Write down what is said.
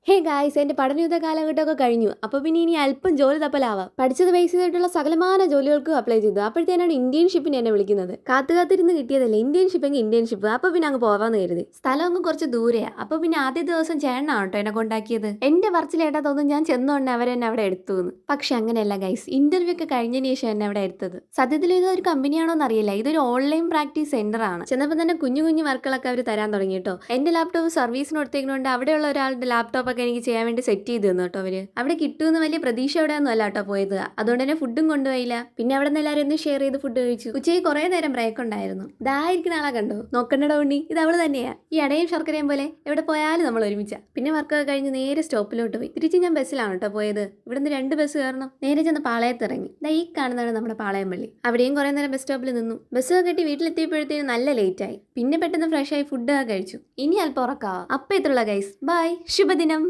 Hey guys, എൻ്റെ പഠനയുദ്ധ കാലഘട്ടമൊക്കെ കഴിഞ്ഞു. അപ്പോൾ പിന്നെ ഇനി അല്പം ജോലി തപ്പലാവാം. പഠിച്ചത് ബേസ് ചെയ്തിട്ടുള്ള സകലമാന ജോലികൾക്കും അപ്ലൈ ചെയ്തു. അപ്പോഴത്തേനാണ് ഇന്ത്യൻഷിപ്പിന് എന്നെ വിളിക്കുന്നത്. കാത്തിരുന്ന് കിട്ടിയതല്ലേ ഇന്ത്യൻഷിപ്പ്. അപ്പോൾ പിന്നെ അങ്ങ് പോവാന്ന് കരുതി. സ്ഥലം അങ്ങ് കുറച്ച് ദൂരെയാണ്. അപ്പോൾ പിന്നെ ആദ്യ ദിവസം ചേട്ടനാണ് കേട്ടോ എന്നെ കൊണ്ടാക്കിയത്. എൻ്റെ പറച്ചിലേട്ടാ തോന്നുന്നു ഞാൻ ചെന്നോണ്ട് അവരെന്നെ അവിടെ എടുത്തു എന്ന്. പക്ഷെ അങ്ങനെയല്ല ഗൈസ്, ഇന്റർവ്യൂ ഒക്കെ കഴിഞ്ഞതിന് ശേഷം എന്നെ അവിടെ എടുത്തത്. സത്യത്തിൽ ഇതൊരു കമ്പനിയാണോ എന്നറിയില്ല. ഇതൊരു ഓൺലൈൻ പ്രാക്ടീസ് സെന്റർ ആണ്. ചെന്നപ്പോൾ തന്നെ കുഞ്ഞു കുഞ്ഞു വർക്കുകളൊക്കെ അവർ തരാൻ തുടങ്ങി കേട്ടോ. എൻ്റെ ലാപ്ടോപ്പ് സർവീസിന് കൊടുത്തേക്കുന്നതുകൊണ്ട് അവിടെയുള്ള ഒരാളുടെ ലാപ്ടോപ്പ് ഒക്കെ എനിക്ക് ചെയ്യാൻ വേണ്ടി സെറ്റ് ചെയ്ത് തന്നു കേട്ടോ അവര്. അവിടെ കിട്ടുമെന്ന് വലിയ പ്രതീക്ഷയോടെ ഒന്നും അല്ല കേട്ടോ പോയത്. അതുകൊണ്ട് തന്നെ ഫുഡും കൊണ്ടുപോയില്ല. പിന്നെ അവിടെ നിന്ന് എല്ലാവരും ഒന്ന് ഷെയർ ചെയ്ത് ഫുഡ് കഴിച്ചു. ഉച്ചയ്ക്ക് കുറേ നേരം ബ്രേക്ക് ഉണ്ടായിരുന്നു. ഇതായിരിക്കുന്ന ആളെ കണ്ടോ, നോക്കണ്ടോ ഉണ്ണി, ഇത് അവള് തന്നെയാ. ഈ അടയും ശർക്കരയും പോലെ എവിടെ പോയാലും നമ്മൾ ഒരുമിച്ച. പിന്നെ വർക്കൊക്കെ കഴിഞ്ഞ് നേരെ സ്റ്റോപ്പിലോട്ട് പോയി. തിരിച്ച് ഞാൻ ബസ്സിലാണ് കേട്ടോ പോയത്. ഇവിടുന്ന് 2 ബസ് കയറണം. നേരെ ചെന്ന് പാളയത്ത് ഇറങ്ങി. ഈ കാണുന്നതാണ് നമ്മുടെ പാളയം പള്ളി. അവിടെയും കുറേ നേരം ബസ് സ്റ്റോപ്പിൽ നിന്നു. ബസ്സൊക്കെ കെട്ടി വീട്ടിലെത്തിയപ്പോഴത്തേക്കും നല്ല ലേറ്റ് ആയി. പിന്നെ പെട്ടെന്ന് ഫ്രഷ് ആയി ഫുഡ് കഴിച്ചു. ഇനി അല്പം ഉറക്കാവാം. അപ്പം ഇത്രയുള്ള ഗൈസ്, ബൈ, ശുഭദിനം.